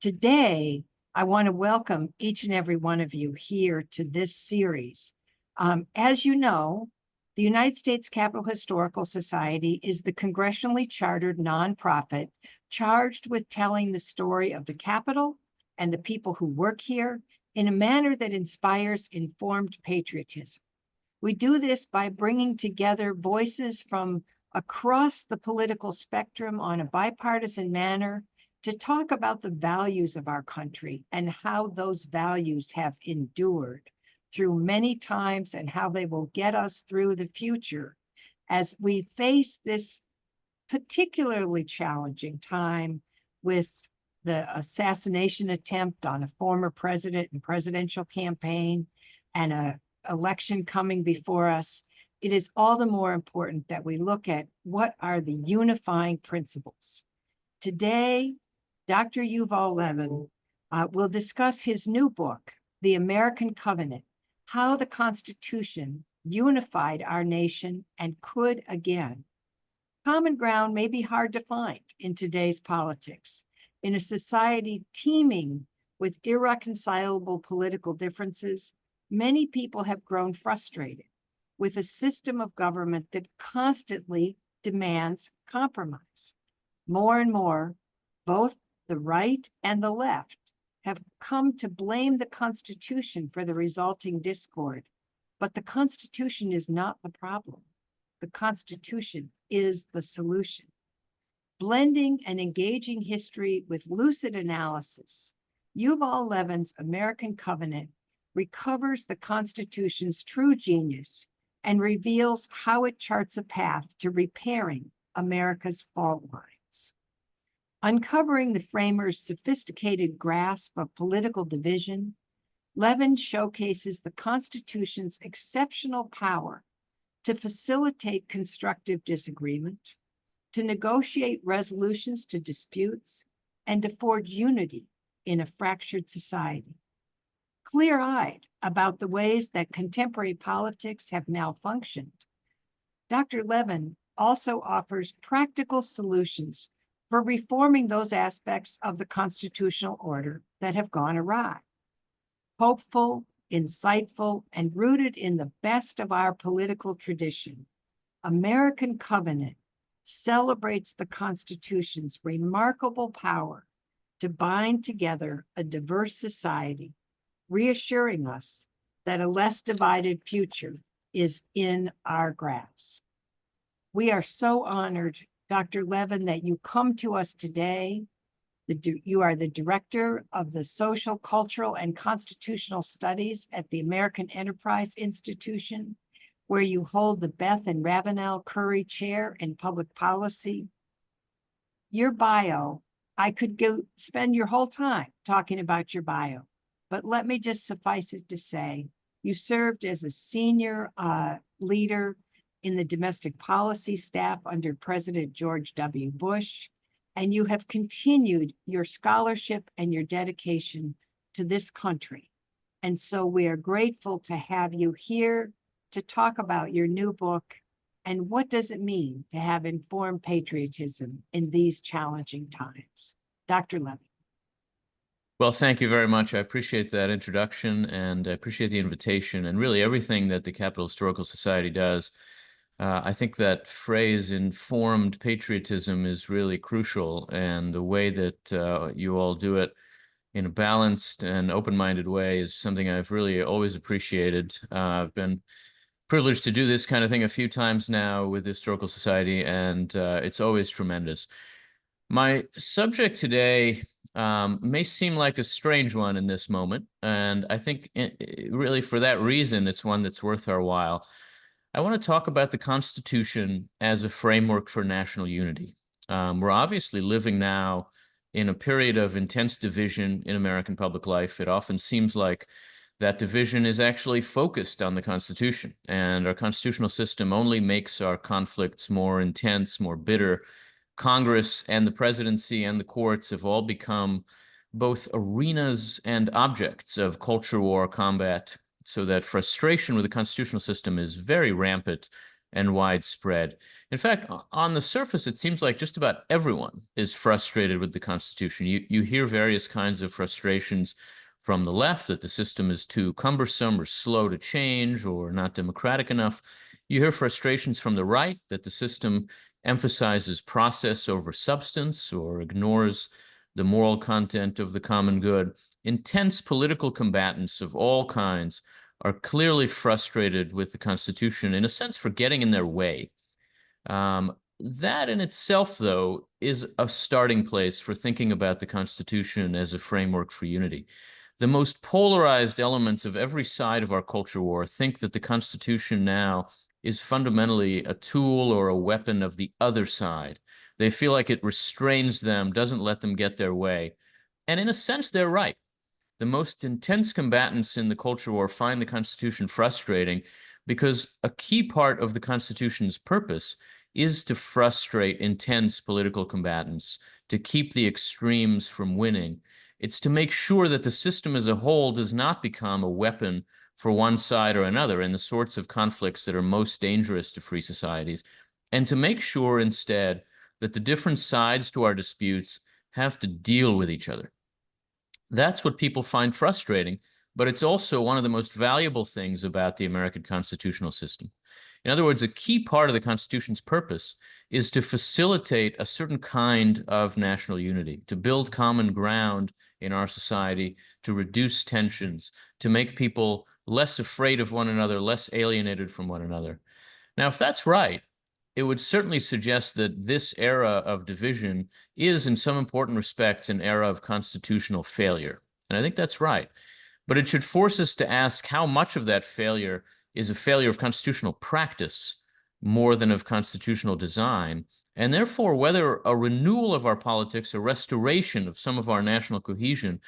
Today, I want to welcome each and every one of you here to this series. As you know, the United States Capitol Historical Society is the congressionally chartered nonprofit charged with telling the story of the Capitol and the people who work here in a manner that inspires informed patriotism. We do this by bringing together voices from across the political spectrum on a bipartisan manner to talk about the values of our country and how those values have endured through many times and how they will get us through the future as we face this particularly challenging time with the assassination attempt on a former president and presidential campaign and an election coming before us. It is all the more important that we look at what are the unifying principles. Today, Dr. Yuval Levin will discuss his new book, The American Covenant, How the Constitution Unified Our Nation and Could Again. Common ground may be hard to find in today's politics. In a society teeming with irreconcilable political differences, many people have grown frustrated with a system of government that constantly demands compromise. More and more, both the right and the left have come to blame the Constitution for the resulting discord. But the Constitution is not the problem. The Constitution is the solution. Blending and engaging history with lucid analysis, Yuval Levin's American Covenant recovers the Constitution's true genius and reveals how it charts a path to repairing America's fault lines. Uncovering the framers' sophisticated grasp of political division, Levin showcases the Constitution's exceptional power to facilitate constructive disagreement, to negotiate resolutions to disputes, and to forge unity in a fractured society. Clear-eyed about the ways that contemporary politics have malfunctioned, Dr. Levin also offers practical solutions for reforming those aspects of the constitutional order that have gone awry. Hopeful, insightful, and rooted in the best of our political tradition, American Covenant celebrates the Constitution's remarkable power to bind together a diverse society, reassuring us that a less divided future is in our grasp. We are so honored, Dr. Levin, that you come to us today. You are the director of the Social, Cultural, and Constitutional Studies at the American Enterprise Institution, where you hold the Beth and Ravenel Curry Chair in Public Policy. Your bio, I could spend your whole time talking about your bio, but let me just suffice it to say, you served as a senior leader in the domestic policy staff under President George W. Bush, and you have continued your scholarship and your dedication to this country. And so we are grateful to have you here to talk about your new book and what does it mean to have informed patriotism in these challenging times. Dr. Levin. Well, thank you very much. I appreciate that introduction, and I appreciate the invitation and really everything that the Capitol Historical Society does. I think that phrase, informed patriotism, is really crucial, and the way that you all do it in a balanced and open-minded way is something I've really always appreciated. I've been privileged to do this kind of thing a few times now with the Historical Society, and it's always tremendous. My subject today may seem like a strange one in this moment, and I think really for that reason, it's one that's worth our while. I want to talk about the Constitution as a framework for national unity. We're obviously living now in a period of intense division in American public life. It often seems like that division is actually focused on the Constitution, and our constitutional system only makes our conflicts more intense, more bitter. Congress and the presidency and the courts have all become both arenas and objects of culture war combat, so that frustration with the constitutional system is very rampant and widespread. In fact, on the surface, it seems like just about everyone is frustrated with the Constitution. You hear various kinds of frustrations from the left that the system is too cumbersome or slow to change or not democratic enough. You hear frustrations from the right that the system emphasizes process over substance or ignores the moral content of the common good. Intense political combatants of all kinds are clearly frustrated with the Constitution, in a sense, for getting in their way. That in itself, though, is a starting place for thinking about the Constitution as a framework for unity. The most polarized elements of every side of our culture war think that the Constitution now is fundamentally a tool or a weapon of the other side. They feel like it restrains them, doesn't let them get their way. And in a sense, they're right. The most intense combatants in the culture war find the Constitution frustrating because a key part of the Constitution's purpose is to frustrate intense political combatants, to keep the extremes from winning. It's to make sure that the system as a whole does not become a weapon for one side or another in the sorts of conflicts that are most dangerous to free societies, and to make sure instead that the different sides to our disputes have to deal with each other. That's what people find frustrating, but it's also one of the most valuable things about the American constitutional system. In other words, a key part of the Constitution's purpose is to facilitate a certain kind of national unity, to build common ground in our society, to reduce tensions, to make people less afraid of one another, less alienated from one another. Now, if that's right, it would certainly suggest that this era of division is, in some important respects, an era of constitutional failure. And I think that's right. But it should force us to ask how much of that failure is a failure of constitutional practice more than of constitutional design, and therefore whether a renewal of our politics, a restoration of some of our national cohesion,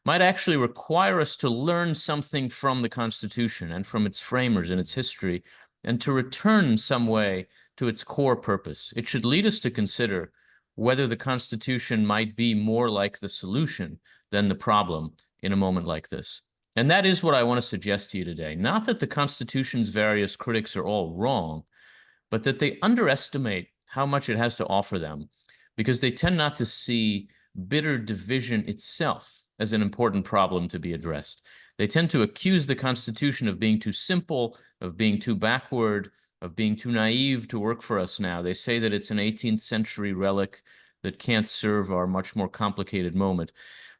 might actually require us to learn something from the Constitution and from its framers and its history, and to return in some way to its core purpose. It should lead us to consider whether the Constitution might be more like the solution than the problem in a moment like this. And that is what I want to suggest to you today. Not that the Constitution's various critics are all wrong, but that they underestimate how much it has to offer them, because they tend not to see bitter division itself as an important problem to be addressed. They tend to accuse the Constitution of being too simple, of being too backward, of being too naive to work for us now. They say that it's an 18th century relic that can't serve our much more complicated moment.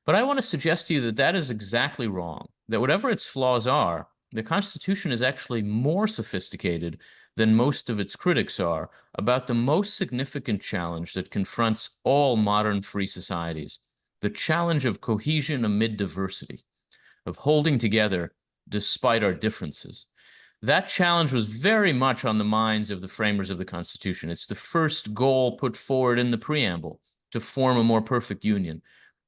But I want to suggest to you that that is exactly wrong, that whatever its flaws are, the Constitution is actually more sophisticated than most of its critics are about the most significant challenge that confronts all modern free societies, the challenge of cohesion amid diversity, of holding together despite our differences. That challenge was very much on the minds of the framers of the Constitution. It's the first goal put forward in the preamble, to form a more perfect union.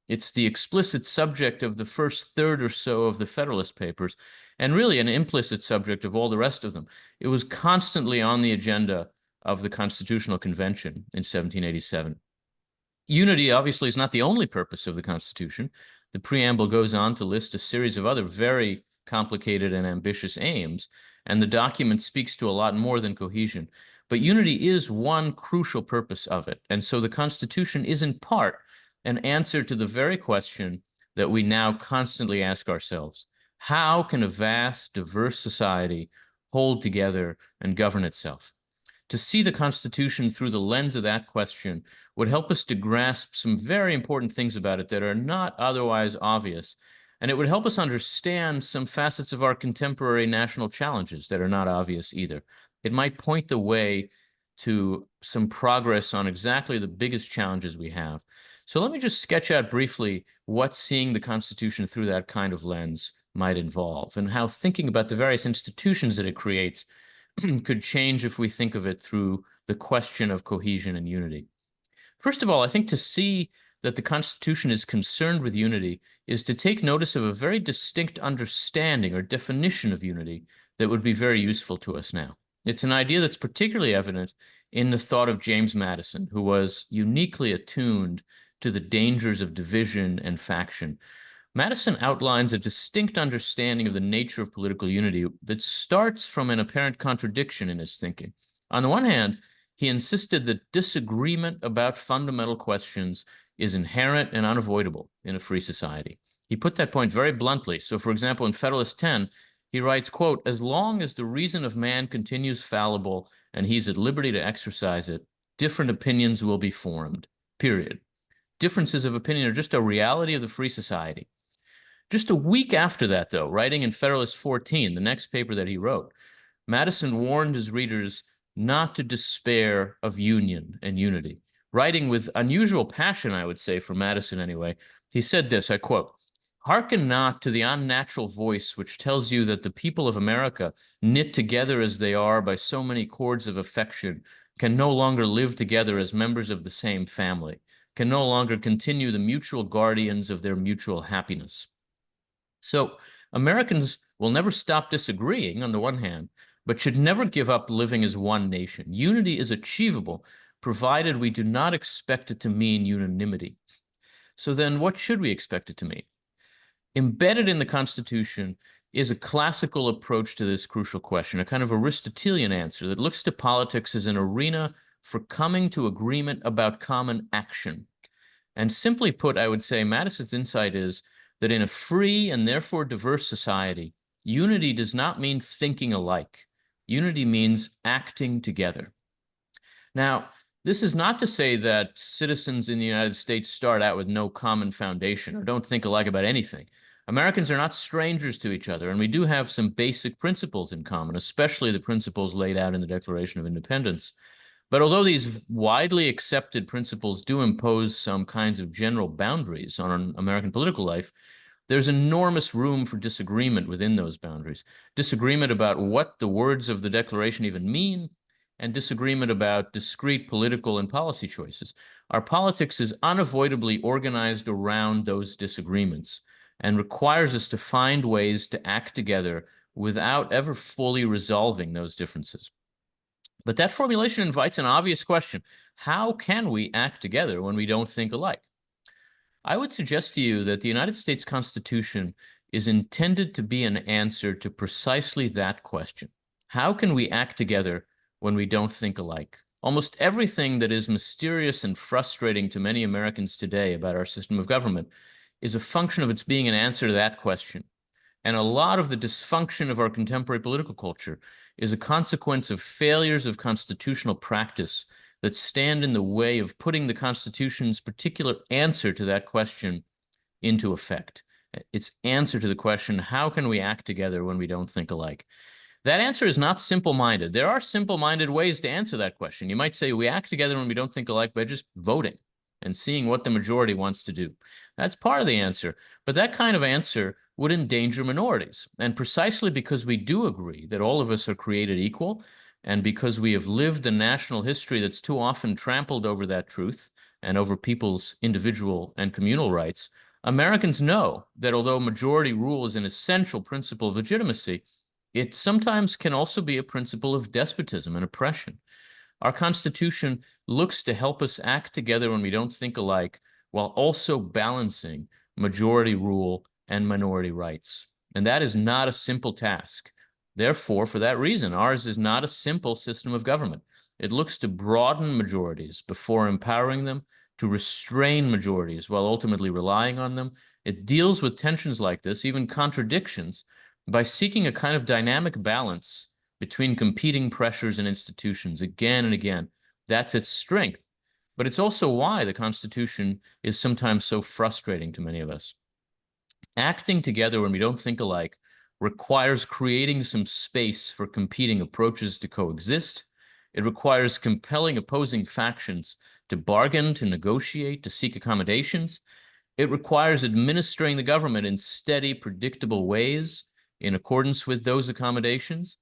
It's the explicit subject of the first third or so of the Federalist Papers, and really an implicit subject of all the rest of them. It was constantly on the agenda of the Constitutional Convention in 1787. Unity, obviously, is not the only purpose of the Constitution. The preamble goes on to list a series of other very complicated and ambitious aims, and the document speaks to a lot more than cohesion. But unity is one crucial purpose of it, and so the Constitution is in part an answer to the very question that we now constantly ask ourselves. How can a vast, diverse society hold together and govern itself? To see the Constitution through the lens of that question would help us to grasp some very important things about it that are not otherwise obvious. And it would help us understand some facets of our contemporary national challenges that are not obvious either. It might point the way to some progress on exactly the biggest challenges we have. So let me just sketch out briefly what seeing the Constitution through that kind of lens might involve, and how thinking about the various institutions that it creates could change if we think of it through the question of cohesion and unity. First of all, I think to see that the Constitution is concerned with unity is to take notice of a very distinct understanding or definition of unity that would be very useful to us now. It's an idea that's particularly evident in the thought of James Madison, who was uniquely attuned to the dangers of division and faction. Madison outlines a distinct understanding of the nature of political unity that starts from an apparent contradiction in his thinking. On the one hand, he insisted that disagreement about fundamental questions is inherent and unavoidable in a free society. He put that point very bluntly. So, for example, in Federalist 10, he writes, quote, "As long as the reason of man continues fallible and he's at liberty to exercise it, different opinions will be formed, period. Differences of opinion are just a reality of the free society." Just a week after that, though, writing in Federalist 14, the next paper that he wrote, Madison warned his readers not to despair of union and unity. Writing with unusual passion, I would say, for Madison anyway, he said this, I quote, "Hearken not to the unnatural voice which tells you that the people of America, knit together as they are by so many cords of affection, can no longer live together as members of the same family, can no longer continue the mutual guardians of their mutual happiness." So Americans will never stop disagreeing on the one hand, but should never give up living as one nation. Unity is achievable, provided we do not expect it to mean unanimity. So then what should we expect it to mean? Embedded in the Constitution is a classical approach to this crucial question, a kind of Aristotelian answer that looks to politics as an arena for coming to agreement about common action. And simply put, I would say Madison's insight is that in a free and therefore diverse society, unity does not mean thinking alike. Unity means acting together. Now, this is not to say that citizens in the United States start out with no common foundation or don't think alike about anything. Americans are not strangers to each other, and we do have some basic principles in common, especially the principles laid out in the Declaration of Independence. But although these widely accepted principles do impose some kinds of general boundaries on American political life, there's enormous room for disagreement within those boundaries. Disagreement about what the words of the Declaration even mean, and disagreement about discrete political and policy choices. Our politics is unavoidably organized around those disagreements and requires us to find ways to act together without ever fully resolving those differences. But that formulation invites an obvious question. How can we act together when we don't think alike? I would suggest to you that the United States Constitution is intended to be an answer to precisely that question. How can we act together when we don't think alike? Almost everything that is mysterious and frustrating to many Americans today about our system of government is a function of its being an answer to that question. And a lot of the dysfunction of our contemporary political culture is a consequence of failures of constitutional practice that stand in the way of putting the Constitution's particular answer to that question into effect. Its answer to the question, how can we act together when we don't think alike? That answer is not simple-minded. There are simple-minded ways to answer that question. You might say we act together when we don't think alike by just voting and seeing what the majority wants to do. That's part of the answer. But that kind of answer would endanger minorities. And precisely because we do agree that all of us are created equal, and because we have lived a national history that's too often trampled over that truth and over people's individual and communal rights, Americans know that although majority rule is an essential principle of legitimacy, it sometimes can also be a principle of despotism and oppression. Our Constitution looks to help us act together when we don't think alike, while also balancing majority rule and minority rights. And that is not a simple task. Therefore, for that reason, ours is not a simple system of government. It looks to broaden majorities before empowering them, to restrain majorities while ultimately relying on them. It deals with tensions like this, even contradictions, by seeking a kind of dynamic balance between competing pressures and institutions again and again. That's its strength. But it's also why the Constitution is sometimes so frustrating to many of us. Acting together when we don't think alike requires creating some space for competing approaches to coexist. It requires compelling opposing factions to bargain, to negotiate, to seek accommodations. It requires administering the government in steady, predictable ways in accordance with those accommodations.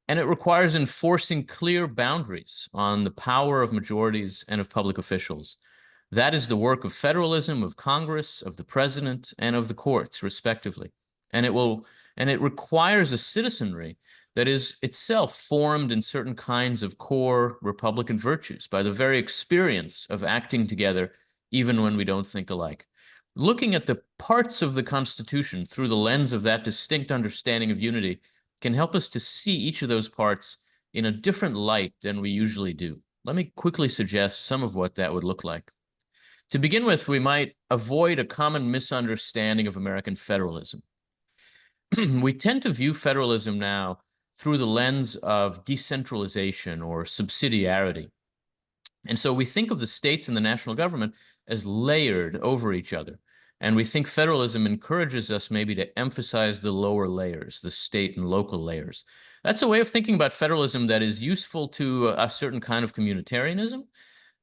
And it requires enforcing clear boundaries on the power of majorities and of public officials. That is the work of federalism, of Congress, of the president, and of the courts, respectively. And it requires a citizenry that is itself formed in certain kinds of core Republican virtues by the very experience of acting together, even when we don't think alike. Looking at the parts of the Constitution through the lens of that distinct understanding of unity can help us to see each of those parts in a different light than we usually do. Let me quickly suggest some of what that would look like. To begin with, we might avoid a common misunderstanding of American federalism. We tend to view federalism now through the lens of decentralization or subsidiarity. And so we think of the states and the national government as layered over each other. And we think federalism encourages us maybe to emphasize the lower layers, the state and local layers. That's a way of thinking about federalism that is useful to a certain kind of communitarianism.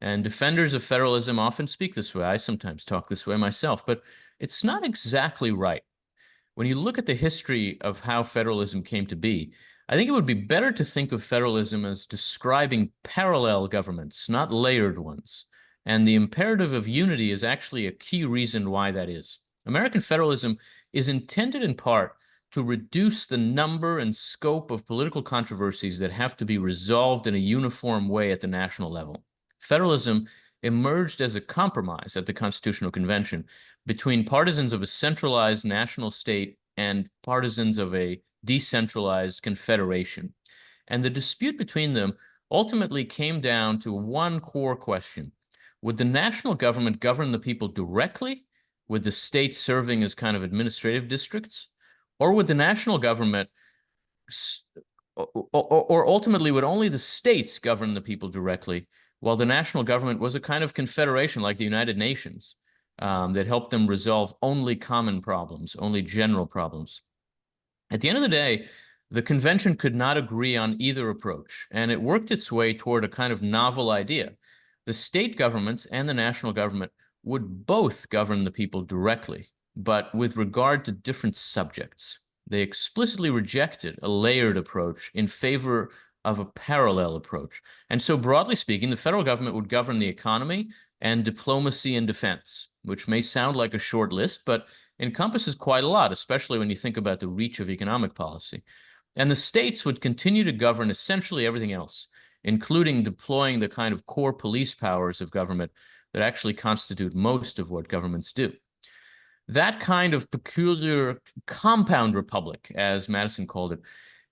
And defenders of federalism often speak this way. I sometimes talk this way myself, but it's not exactly right. When you look at the history of how federalism came to be, I think it would be better to think of federalism as describing parallel governments, not layered ones. And the imperative of unity is actually a key reason why that is. American federalism is intended in part to reduce the number and scope of political controversies that have to be resolved in a uniform way at the national level. Federalism emerged as a compromise at the Constitutional Convention between partisans of a centralized national state and partisans of a decentralized confederation. And the dispute between them ultimately came down to one core question. Would the national government govern the people directly, with the states serving as kind of administrative districts? Or would the national government, or ultimately would only the states govern the people directly, while the national government was a kind of confederation like the United Nations that helped them resolve only common problems, only general problems? At the end of the day, the convention could not agree on either approach, and it worked its way toward a kind of novel idea. The state governments and the national government would both govern the people directly, but with regard to different subjects. They explicitly rejected a layered approach in favor of a parallel approach. And so, broadly speaking, the federal government would govern the economy and diplomacy and defense, which may sound like a short list, but encompasses quite a lot, especially when you think about the reach of economic policy. And the states would continue to govern essentially everything else, including deploying the kind of core police powers of government that actually constitute most of what governments do. That kind of peculiar compound republic, as Madison called it,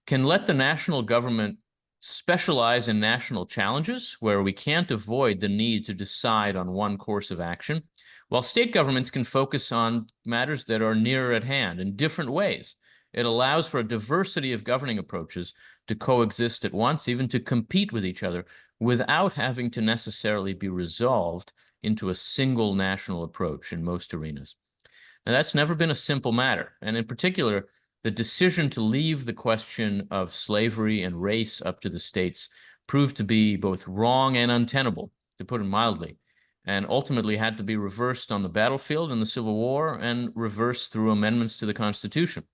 can let the national government specialize in national challenges where we can't avoid the need to decide on one course of action, while state governments can focus on matters that are nearer at hand in different ways. It allows for a diversity of governing approaches to coexist at once, even to compete with each other, without having to necessarily be resolved into a single national approach in most arenas. Now, that's never been a simple matter, and in particular, the decision to leave the question of slavery and race up to the states proved to be both wrong and untenable, to put it mildly, and ultimately had to be reversed on the battlefield in the Civil War and reversed through amendments to the Constitution.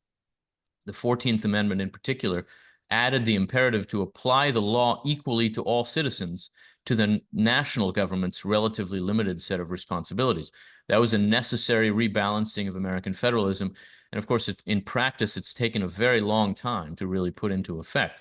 The 14th Amendment in particular added the imperative to apply the law equally to all citizens to the national government's relatively limited set of responsibilities. That was a necessary rebalancing of American federalism. And of course, in practice, it's taken a very long time to really put into effect.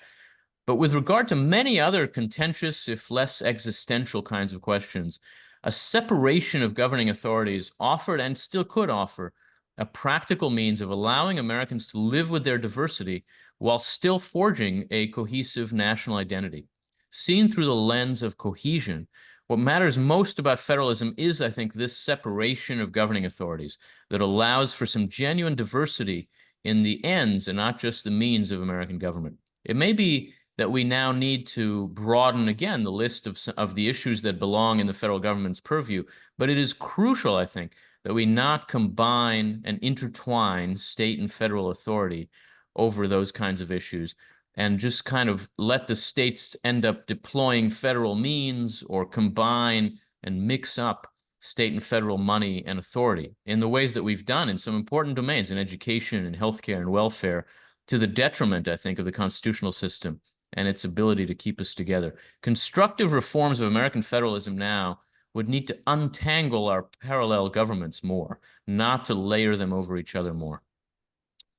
But with regard to many other contentious, if less existential kinds of questions, a separation of governing authorities offered and still could offer a practical means of allowing Americans to live with their diversity while still forging a cohesive national identity. Seen through the lens of cohesion, what matters most about federalism is, I think, this separation of governing authorities that allows for some genuine diversity in the ends and not just the means of American government. It may be that we now need to broaden again the list of the issues that belong in the federal government's purview, but it is crucial, I think, that we not combine and intertwine state and federal authority over those kinds of issues and just kind of let the states end up deploying federal means or combine and mix up state and federal money and authority in the ways that we've done in some important domains in education and healthcare and welfare, to the detriment, I think, of the constitutional system and its ability to keep us together. Constructive reforms of American federalism now would need to untangle our parallel governments more, not to layer them over each other more.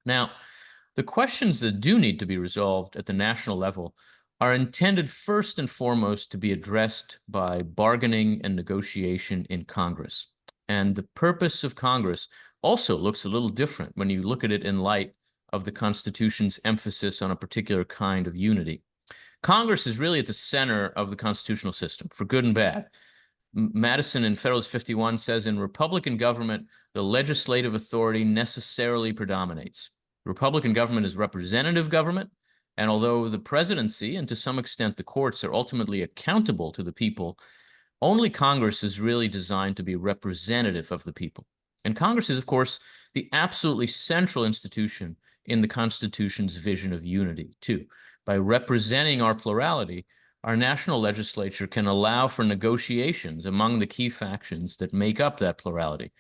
Now, the questions that do need to be resolved at the national level are intended first and foremost to be addressed by bargaining and negotiation in Congress. And the purpose of Congress also looks a little different when you look at it in light of the Constitution's emphasis on a particular kind of unity. Congress is really at the center of the constitutional system, for good and bad. Madison in Federalist 51 says, in Republican government, the legislative authority necessarily predominates. Republican government is representative government, and although the presidency and to some extent the courts are ultimately accountable to the people, only Congress is really designed to be representative of the people. And Congress is, of course, the absolutely central institution in the Constitution's vision of unity, too. By representing our plurality, our national legislature can allow for negotiations among the key factions that make up that plurality.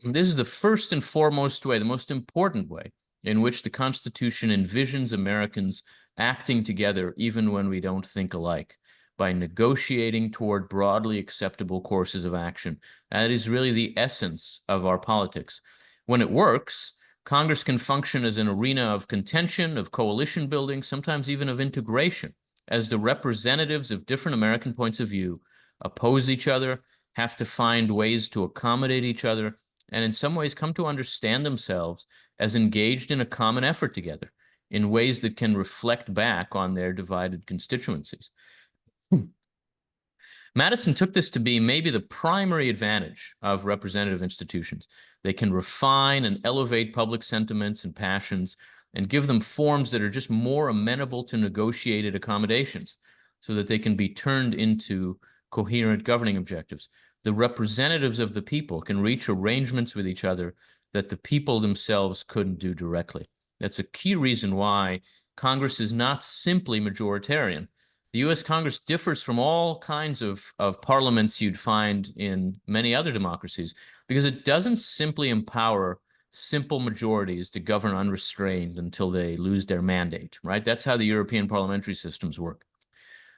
This is the first and foremost way, the most important way, in which the Constitution envisions Americans acting together even when we don't think alike, by negotiating toward broadly acceptable courses of action. That is really the essence of our politics. When it works, Congress can function as an arena of contention, of coalition building, sometimes even of integration, as the representatives of different American points of view oppose each other, have to find ways to accommodate each other, and in some ways come to understand themselves as engaged in a common effort together in ways that can reflect back on their divided constituencies. Madison took this to be maybe the primary advantage of representative institutions. They can refine and elevate public sentiments and passions and give them forms that are just more amenable to negotiated accommodations so that they can be turned into coherent governing objectives. The representatives of the people can reach arrangements with each other that the people themselves couldn't do directly. That's a key reason why Congress is not simply majoritarian. The U.S. Congress differs from all kinds of parliaments you'd find in many other democracies because it doesn't simply empower simple majorities to govern unrestrained until they lose their mandate, right? That's how the European parliamentary systems work.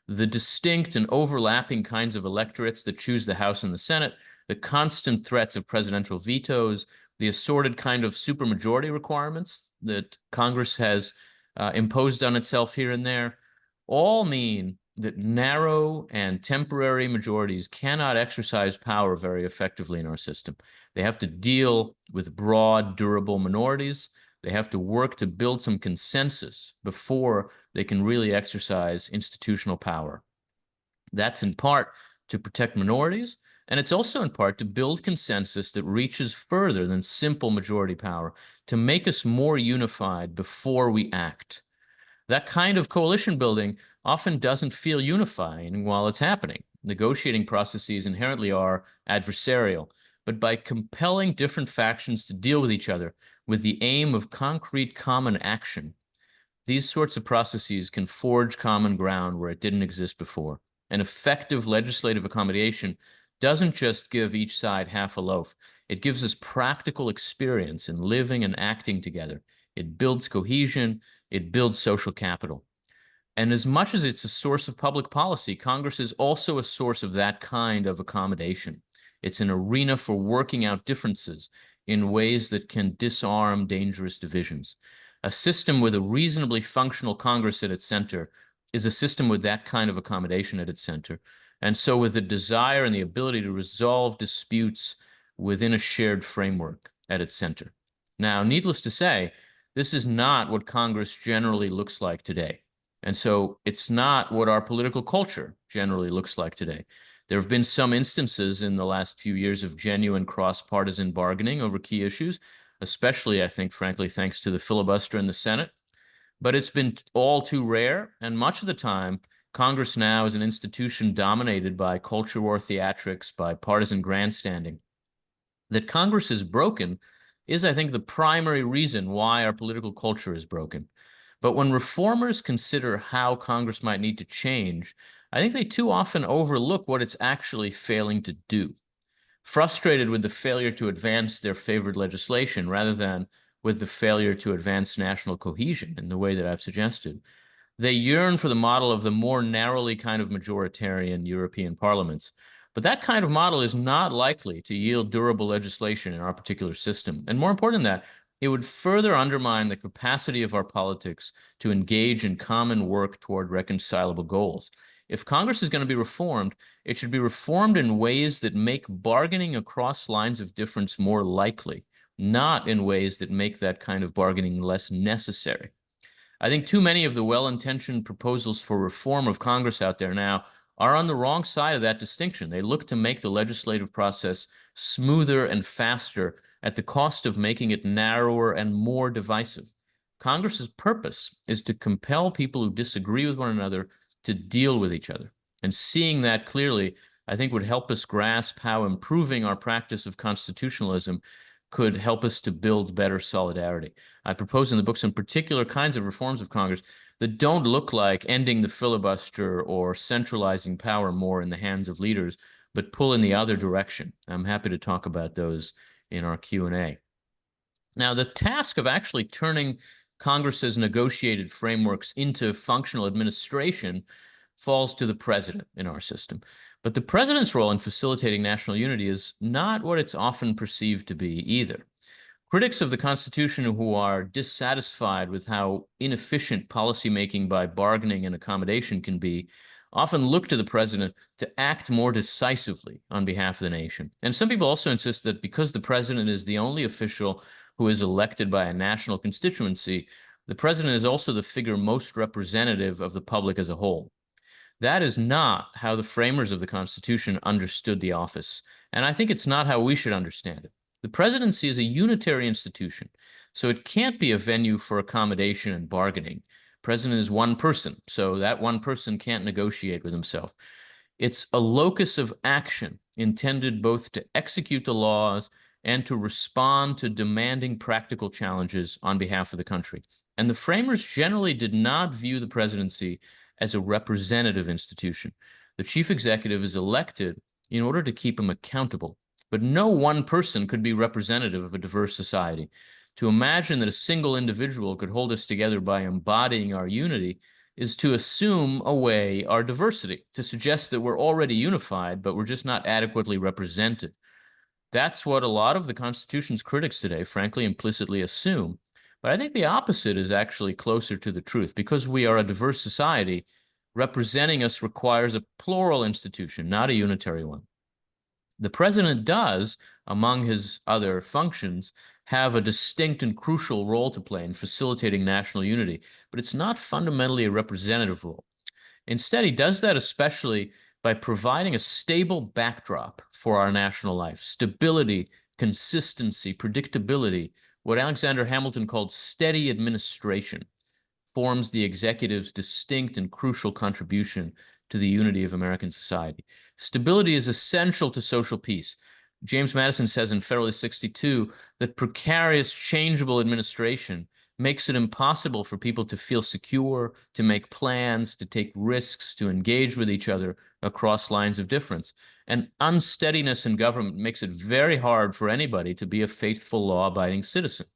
The distinct and overlapping kinds of electorates that choose the House and the Senate, the constant threats of presidential vetoes, the assorted kind of supermajority requirements that Congress has imposed on itself here and there, all mean that narrow and temporary majorities cannot exercise power very effectively in our system. They have to deal with broad, durable minorities. They have to work to build some consensus before they can really exercise institutional power. That's in part to protect minorities, and it's also in part to build consensus that reaches further than simple majority power, to make us more unified before we act. That kind of coalition building often doesn't feel unifying while it's happening. Negotiating processes inherently are adversarial, but by compelling different factions to deal with each other with the aim of concrete common action, these sorts of processes can forge common ground where it didn't exist before. An effective legislative accommodation doesn't just give each side half a loaf. It gives us practical experience in living and acting together. It builds cohesion. It builds social capital. And as much as it's a source of public policy, Congress is also a source of that kind of accommodation. It's an arena for working out differences in ways that can disarm dangerous divisions. A system with a reasonably functional Congress at its center is a system with that kind of accommodation at its center. And so with the desire and the ability to resolve disputes within a shared framework at its center. Now, needless to say, this is not what Congress generally looks like today. And so it's not what our political culture generally looks like today. There have been some instances in the last few years of genuine cross-partisan bargaining over key issues, especially, I think, frankly, thanks to the filibuster in the Senate. But it's been all too rare, and much of the time, Congress now is an institution dominated by culture war theatrics, by partisan grandstanding. That Congress is broken is, I think, the primary reason why our political culture is broken. But when reformers consider how Congress might need to change, I think they too often overlook what it's actually failing to do. Frustrated with the failure to advance their favored legislation rather than with the failure to advance national cohesion in the way that I've suggested, they yearn for the model of the more narrowly kind of majoritarian European parliaments. But that kind of model is not likely to yield durable legislation in our particular system. And more important than that, it would further undermine the capacity of our politics to engage in common work toward reconcilable goals. If Congress is going to be reformed, it should be reformed in ways that make bargaining across lines of difference more likely, not in ways that make that kind of bargaining less necessary. I think too many of the well-intentioned proposals for reform of Congress out there now are on the wrong side of that distinction. They look to make the legislative process smoother and faster at the cost of making it narrower and more divisive. Congress's purpose is to compel people who disagree with one another to deal with each other. And seeing that clearly, I think would help us grasp how improving our practice of constitutionalism could help us to build better solidarity. I propose in the book some particular kinds of reforms of Congress that don't look like ending the filibuster or centralizing power more in the hands of leaders, but pull in the other direction. I'm happy to talk about those in our Q&A. Now, the task of actually turning Congress's negotiated frameworks into functional administration falls to the president in our system. But the president's role in facilitating national unity is not what it's often perceived to be either. Critics of the Constitution who are dissatisfied with how inefficient policymaking by bargaining and accommodation can be often look to the president to act more decisively on behalf of the nation. And some people also insist that because the president is the only official who is elected by a national constituency, the president is also the figure most representative of the public as a whole. That is not how the framers of the Constitution understood the office, and I think it's not how we should understand it. The presidency is a unitary institution, so it can't be a venue for accommodation and bargaining. President is one person, so that one person can't negotiate with himself. It's a locus of action intended both to execute the laws and to respond to demanding practical challenges on behalf of the country. And the framers generally did not view the presidency as a representative institution. The chief executive is elected in order to keep him accountable, but no one person could be representative of a diverse society. To imagine that a single individual could hold us together by embodying our unity is to assume away our diversity, to suggest that we're already unified, but we're just not adequately represented. That's what a lot of the Constitution's critics today, frankly, implicitly assume. But I think the opposite is actually closer to the truth. Because we are a diverse society, representing us requires a plural institution, not a unitary one. The president does, among his other functions, have a distinct and crucial role to play in facilitating national unity, but it's not fundamentally a representative role. Instead, he does that especially by providing a stable backdrop for our national life, stability, consistency, predictability, what Alexander Hamilton called steady administration, forms the executive's distinct and crucial contribution to the unity of American society. Stability is essential to social peace. James Madison says in Federalist 62 that precarious, changeable administration makes it impossible for people to feel secure, to make plans, to take risks, to engage with each other across lines of difference. And unsteadiness in government makes it very hard for anybody to be a faithful, law-abiding citizen.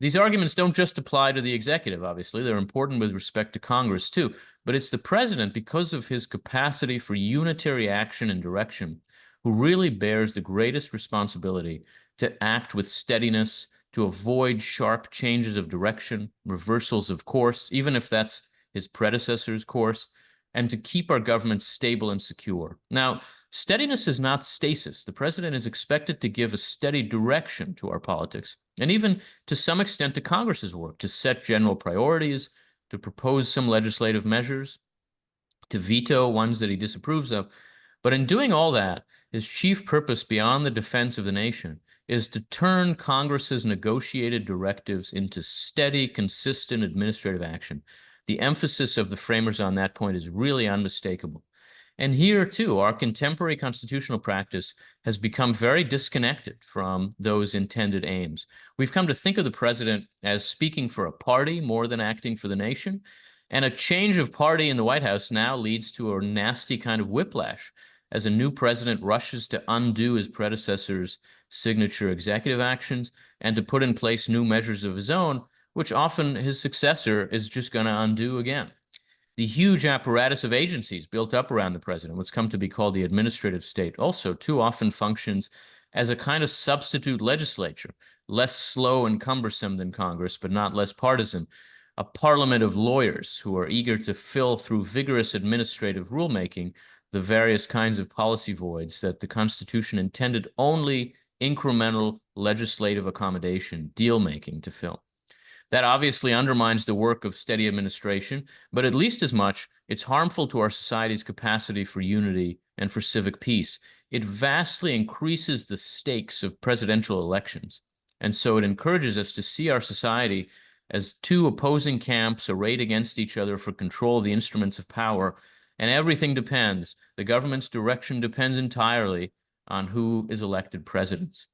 These arguments don't just apply to the executive, obviously. They're important with respect to Congress, too. But it's the president, because of his capacity for unitary action and direction, who really bears the greatest responsibility to act with steadiness, to avoid sharp changes of direction, reversals of course, even if that's his predecessor's course, and to keep our government stable and secure. Now, steadiness is not stasis. The president is expected to give a steady direction to our politics, and even to some extent to Congress's work, to set general priorities, to propose some legislative measures, to veto ones that he disapproves of. But in doing all that, his chief purpose beyond the defense of the nation is to turn Congress's negotiated directives into steady, consistent administrative action. The emphasis of the framers on that point is really unmistakable. And here, too, our contemporary constitutional practice has become very disconnected from those intended aims. We've come to think of the president as speaking for a party more than acting for the nation. And a change of party in the White House now leads to a nasty kind of whiplash as a new president rushes to undo his predecessor's signature executive actions and to put in place new measures of his own, which often his successor is just going to undo again. The huge apparatus of agencies built up around the president, what's come to be called the administrative state, also too often functions as a kind of substitute legislature, less slow and cumbersome than Congress, but not less partisan, a parliament of lawyers who are eager to fill through vigorous administrative rulemaking the various kinds of policy voids that the Constitution intended only incremental legislative accommodation, deal-making to fill. That obviously undermines the work of steady administration, but at least as much, it's harmful to our society's capacity for unity and for civic peace. It vastly increases the stakes of presidential elections. And so it encourages us to see our society as two opposing camps arrayed against each other for control of the instruments of power. And everything depends. The government's direction depends entirely on who is elected president.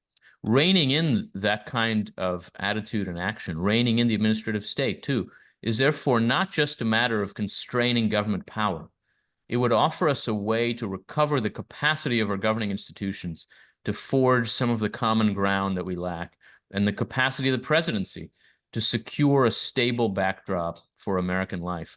Reining in that kind of attitude and action, reining in the administrative state too, is therefore not just a matter of constraining government power. It would offer us a way to recover the capacity of our governing institutions to forge some of the common ground that we lack, and the capacity of the presidency to secure a stable backdrop for American life.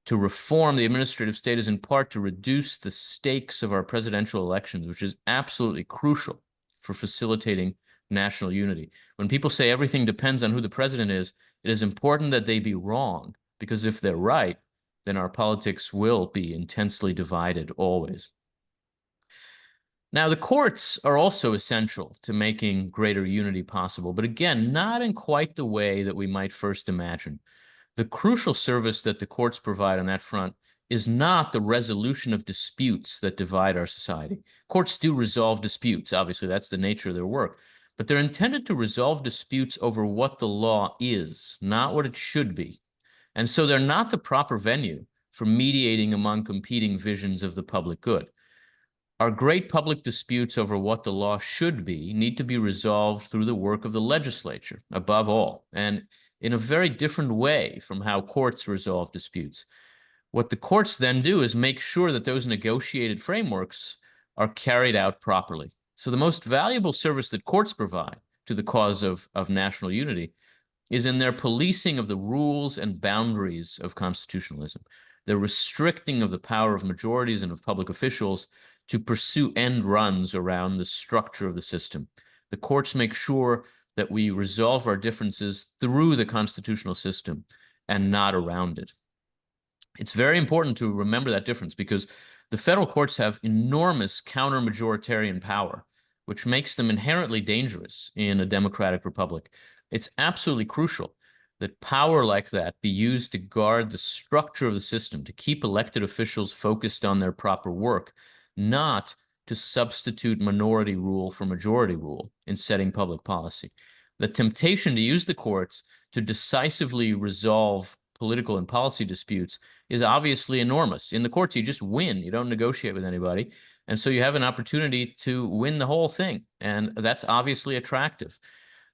To reform the administrative state is in part to reduce the stakes of our presidential elections, which is absolutely crucial for facilitating national unity. When people say everything depends on who the president is, it is important that they be wrong, because if they're right, then our politics will be intensely divided always. Now, the courts are also essential to making greater unity possible, but again, not in quite the way that we might first imagine. The crucial service that the courts provide on that front is not the resolution of disputes that divide our society. Courts do resolve disputes. Obviously, that's the nature of their work. But they're intended to resolve disputes over what the law is, not what it should be. And so they're not the proper venue for mediating among competing visions of the public good. Our great public disputes over what the law should be need to be resolved through the work of the legislature, above all, and in a very different way from how courts resolve disputes. What the courts then do is make sure that those negotiated frameworks are carried out properly. So the most valuable service that courts provide to the cause of national unity is in their policing of the rules and boundaries of constitutionalism, the restricting of the power of majorities and of public officials to pursue end runs around the structure of the system. The courts make sure that we resolve our differences through the constitutional system and not around it. It's very important to remember that difference, because the federal courts have enormous counter-majoritarian power, which makes them inherently dangerous in a democratic republic. It's absolutely crucial that power like that be used to guard the structure of the system, to keep elected officials focused on their proper work, not to substitute minority rule for majority rule in setting public policy. The temptation to use the courts to decisively resolve political and policy disputes is obviously enormous. In the courts, you just win. You don't negotiate with anybody. And so you have an opportunity to win the whole thing. And that's obviously attractive.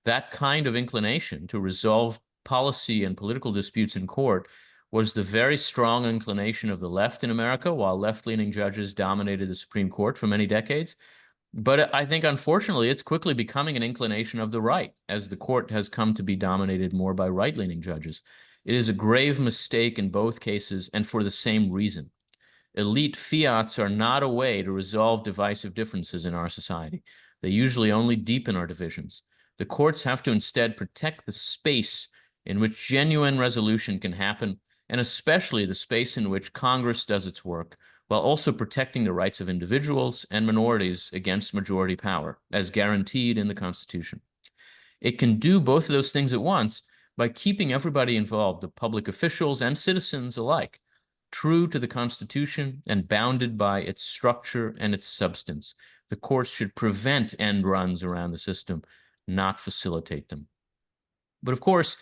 That kind of inclination to resolve policy and political disputes in court was the very strong inclination of the left in America, while left-leaning judges dominated the Supreme Court for many decades. But I think, unfortunately, it's quickly becoming an inclination of the right, as the court has come to be dominated more by right-leaning judges. It is a grave mistake in both cases, and for the same reason. Elite fiats are not a way to resolve divisive differences in our society. They usually only deepen our divisions. The courts have to instead protect the space in which genuine resolution can happen, and especially the space in which Congress does its work, while also protecting the rights of individuals and minorities against majority power, as guaranteed in the Constitution. It can do both of those things at once by keeping everybody involved, the public officials and citizens alike, true to the Constitution and bounded by its structure and its substance. The courts should prevent end runs around the system, not facilitate them. But of course,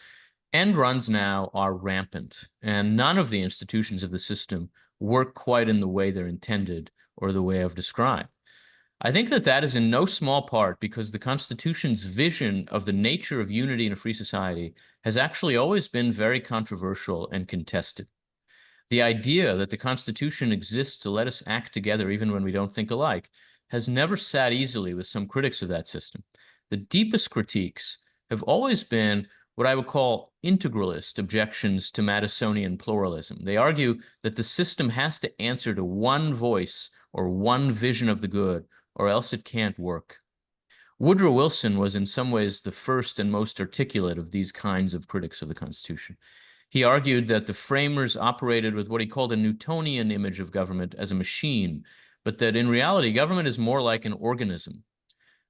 end runs now are rampant, and none of the institutions of the system work quite in the way they're intended or the way I've described. I think that that is in no small part because the Constitution's vision of the nature of unity in a free society has actually always been very controversial and contested. The idea that the Constitution exists to let us act together even when we don't think alike has never sat easily with some critics of that system. The deepest critiques have always been what I would call integralist objections to Madisonian pluralism. They argue that the system has to answer to one voice or one vision of the good, or else it can't work. Woodrow Wilson was in some ways the first and most articulate of these kinds of critics of the Constitution. He argued that the framers operated with what he called a Newtonian image of government as a machine, but that in reality, government is more like an organism.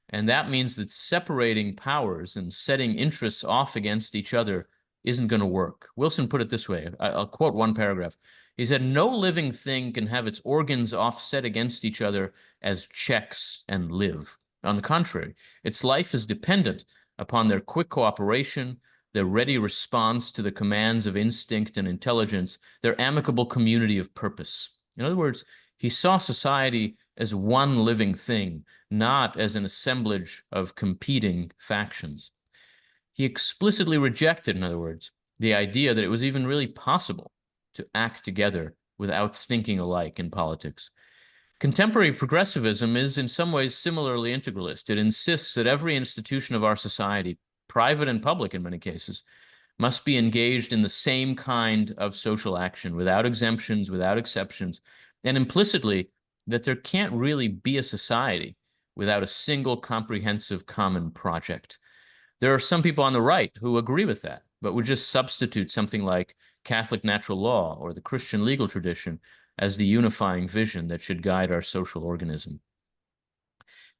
And that means that separating powers and setting interests off against each other isn't going to work. Wilson put it this way. I'll quote one paragraph. He said, "No living thing can have its organs offset against each other as checks and live. On the contrary, its life is dependent upon their quick cooperation, their ready response to the commands of instinct and intelligence, their amicable community of purpose." In other words, he saw society as one living thing, not as an assemblage of competing factions. He explicitly rejected, in other words, the idea that it was even really possible to act together without thinking alike in politics. Contemporary progressivism is in some ways similarly integralist. It insists that every institution of our society, private and public in many cases, must be engaged in the same kind of social action, without exemptions, without exceptions, and implicitly that there can't really be a society without a single comprehensive common project. There are some people on the right who agree with that, but would just substitute something like Catholic natural law or the Christian legal tradition as the unifying vision that should guide our social organism.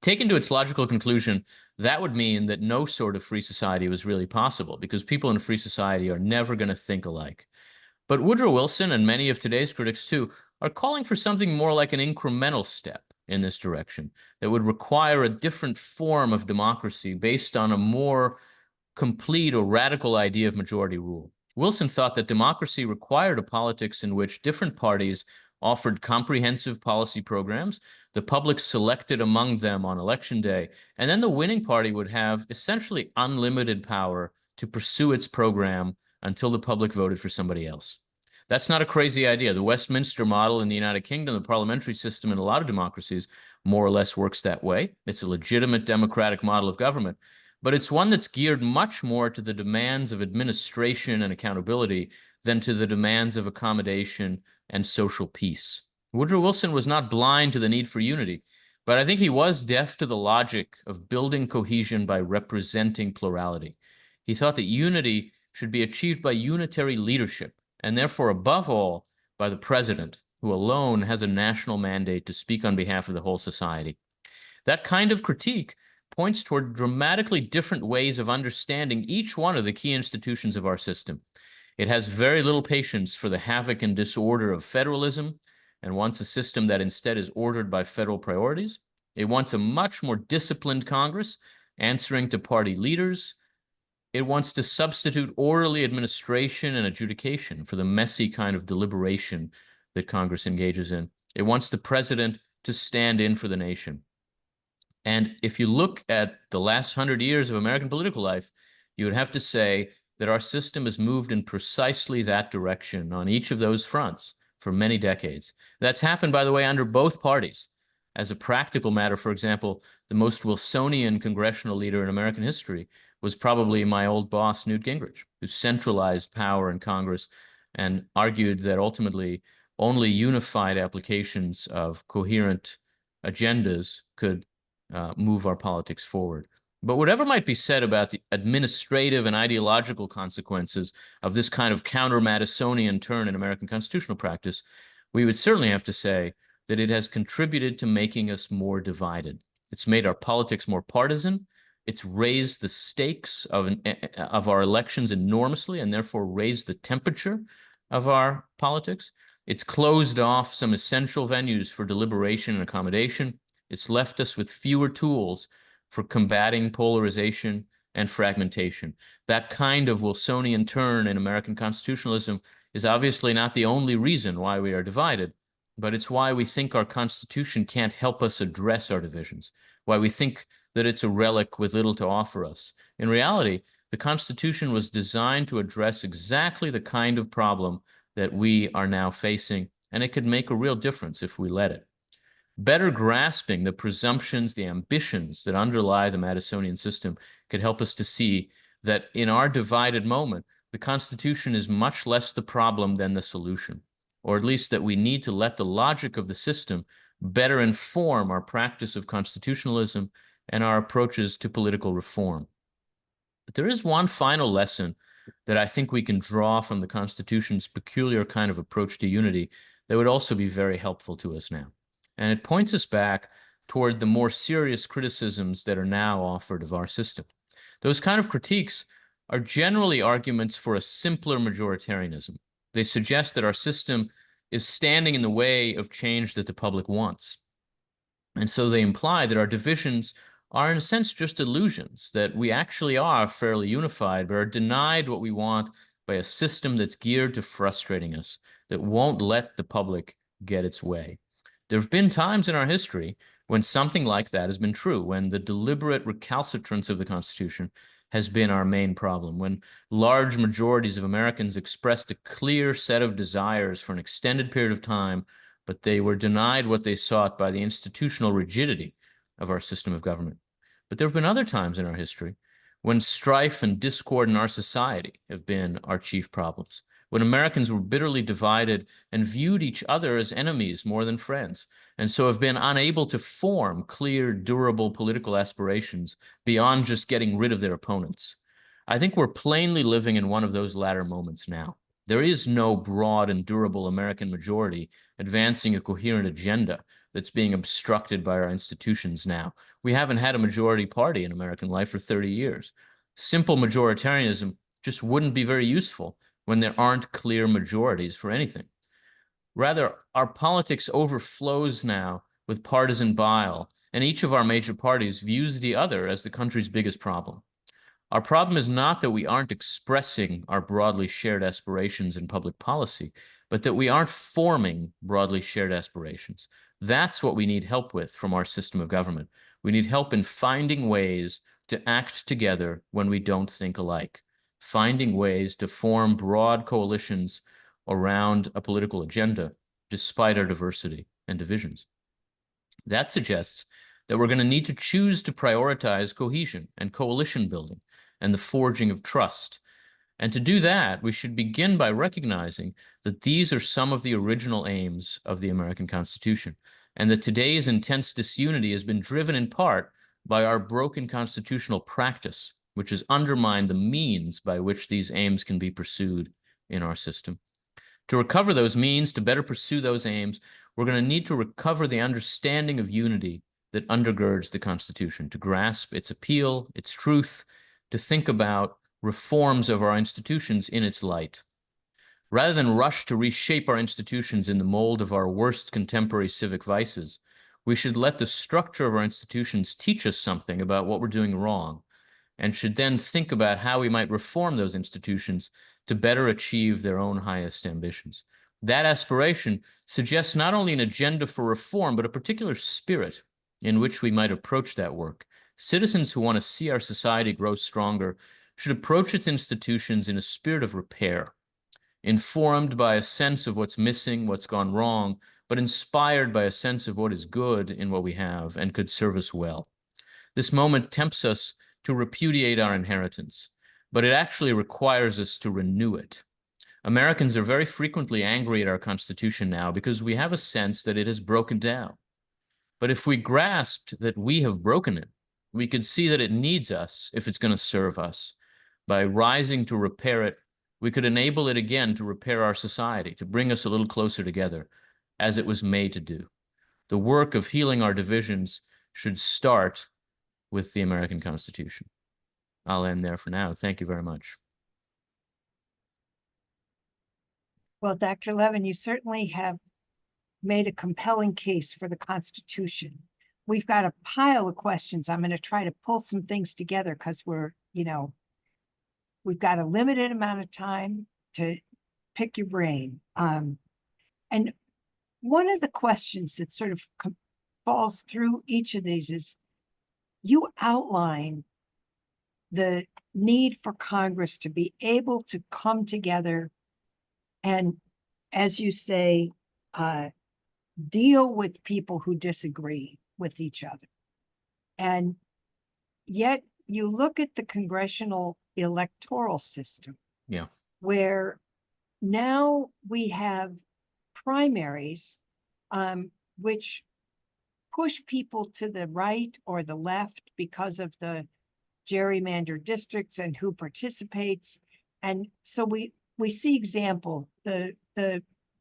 Taken to its logical conclusion, that would mean that no sort of free society was really possible, because people in a free society are never going to think alike. But Woodrow Wilson, and many of today's critics too, are calling for something more like an incremental step in this direction that would require a different form of democracy based on a more complete or radical idea of majority rule. Wilson thought that democracy required a politics in which different parties offered comprehensive policy programs, the public selected among them on election day, and then the winning party would have essentially unlimited power to pursue its program until the public voted for somebody else. That's not a crazy idea. The Westminster model in the United Kingdom, the parliamentary system in a lot of democracies, more or less works that way. It's a legitimate democratic model of government, but it's one that's geared much more to the demands of administration and accountability than to the demands of accommodation and social peace. Woodrow Wilson was not blind to the need for unity, but I think he was deaf to the logic of building cohesion by representing plurality. He thought that unity should be achieved by unitary leadership, and therefore, above all, by the president, who alone has a national mandate to speak on behalf of the whole society. That kind of critique points toward dramatically different ways of understanding each one of the key institutions of our system. It has very little patience for the havoc and disorder of federalism and wants a system that instead is ordered by federal priorities. It wants a much more disciplined Congress, answering to party leaders. It wants to substitute orderly administration and adjudication for the messy kind of deliberation that Congress engages in. It wants the president to stand in for the nation. And if you look at the last 100 years of American political life, you would have to say that our system has moved in precisely that direction on each of those fronts for many decades. That's happened, by the way, under both parties. As a practical matter, for example, the most Wilsonian congressional leader in American history was probably my old boss, Newt Gingrich, who centralized power in Congress and argued that ultimately only unified applications of coherent agendas could move our politics forward. But whatever might be said about the administrative and ideological consequences of this kind of counter-Madisonian turn in American constitutional practice, we would certainly have to say that it has contributed to making us more divided. It's made our politics more partisan. It's raised the stakes of our elections enormously, and therefore raised the temperature of our politics. It's closed off some essential venues for deliberation and accommodation. It's left us with fewer tools for combating polarization and fragmentation. That kind of Wilsonian turn in American constitutionalism is obviously not the only reason why we are divided, but it's why we think our Constitution can't help us address our divisions, why we think that it's a relic with little to offer us. In reality, the Constitution was designed to address exactly the kind of problem that we are now facing, and it could make a real difference if we let it. Better grasping the presumptions, the ambitions that underlie the Madisonian system could help us to see that in our divided moment, the Constitution is much less the problem than the solution, or at least that we need to let the logic of the system better inform our practice of constitutionalism and our approaches to political reform. But there is one final lesson that I think we can draw from the Constitution's peculiar kind of approach to unity that would also be very helpful to us now. And it points us back toward the more serious criticisms that are now offered of our system. Those kind of critiques are generally arguments for a simpler majoritarianism. They suggest that our system is standing in the way of change that the public wants. And so they imply that our divisions are, in a sense, just illusions, that we actually are fairly unified, but are denied what we want by a system that's geared to frustrating us, that won't let the public get its way. There have been times in our history when something like that has been true, when the deliberate recalcitrance of the Constitution has been our main problem, when large majorities of Americans expressed a clear set of desires for an extended period of time, but they were denied what they sought by the institutional rigidity of our system of government. But there have been other times in our history when strife and discord in our society have been our chief problems, when Americans were bitterly divided and viewed each other as enemies more than friends, and so have been unable to form clear, durable political aspirations beyond just getting rid of their opponents. I think we're plainly living in one of those latter moments now. There is no broad and durable American majority advancing a coherent agenda that's being obstructed by our institutions now. We haven't had a majority party in American life for 30 years. Simple majoritarianism just wouldn't be very useful when there aren't clear majorities for anything. Rather, our politics overflows now with partisan bile, and each of our major parties views the other as the country's biggest problem. Our problem is not that we aren't expressing our broadly shared aspirations in public policy, but that we aren't forming broadly shared aspirations. That's what we need help with from our system of government. We need help in finding ways to act together when we don't think alike, finding ways to form broad coalitions around a political agenda despite our diversity and divisions. That suggests that we're going to need to choose to prioritize cohesion and coalition building and the forging of trust. And to do that, we should begin by recognizing that these are some of the original aims of the American Constitution, and that today's intense disunity has been driven in part by our broken constitutional practice, which has undermined the means by which these aims can be pursued in our system. To recover those means, to better pursue those aims, we're going to need to recover the understanding of unity that undergirds the Constitution, to grasp its appeal, its truth, to think about reforms of our institutions in its light. Rather than rush to reshape our institutions in the mold of our worst contemporary civic vices, we should let the structure of our institutions teach us something about what we're doing wrong, and should then think about how we might reform those institutions to better achieve their own highest ambitions. That aspiration suggests not only an agenda for reform, but a particular spirit in which we might approach that work. Citizens who want to see our society grow stronger should approach its institutions in a spirit of repair, informed by a sense of what's missing, what's gone wrong, but inspired by a sense of what is good in what we have and could serve us well. This moment tempts us to repudiate our inheritance, but it actually requires us to renew it. Americans are very frequently angry at our Constitution now because we have a sense that it has broken down. But if we grasped that we have broken it, we could see that it needs us if it's going to serve us. By rising to repair it, we could enable it again to repair our society, to bring us a little closer together, as it was made to do. The work of healing our divisions should start with the American Constitution. I'll end there for now. Thank you very much. Well, Dr. Levin, you certainly have made a compelling case for the Constitution. We've got a pile of questions. I'm going to try to pull some things together because we've got a limited amount of time to pick your brain. And one of the questions that sort of falls through each of these is you outline the need for Congress to be able to come together and, as you say, deal with people who disagree with each other. And yet you look at the congressional electoral system, where now we have primaries, which push people to the right or the left because of the gerrymandered districts and who participates. And so we see example, the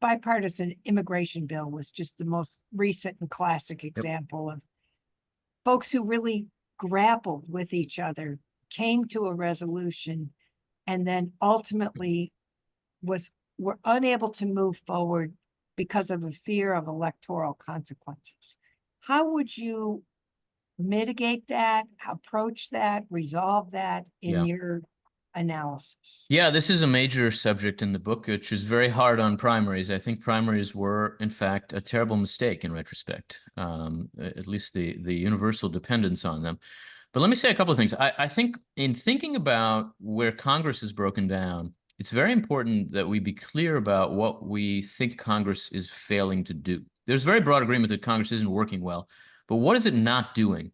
bipartisan immigration bill was just the most recent and classic example of folks who really grappled with each other, came to a resolution, and then ultimately were unable to move forward because of a fear of electoral consequences. How would you mitigate that, approach that, resolve that in your analysis? Yeah, this is a major subject in the book, which is very hard on primaries. I think primaries were, in fact, a terrible mistake in retrospect, at least the universal dependence on them. But let me say a couple of things. I think in thinking about where Congress is broken down, it's very important that we be clear about what we think Congress is failing to do. There's very broad agreement that Congress isn't working well, but what is it not doing?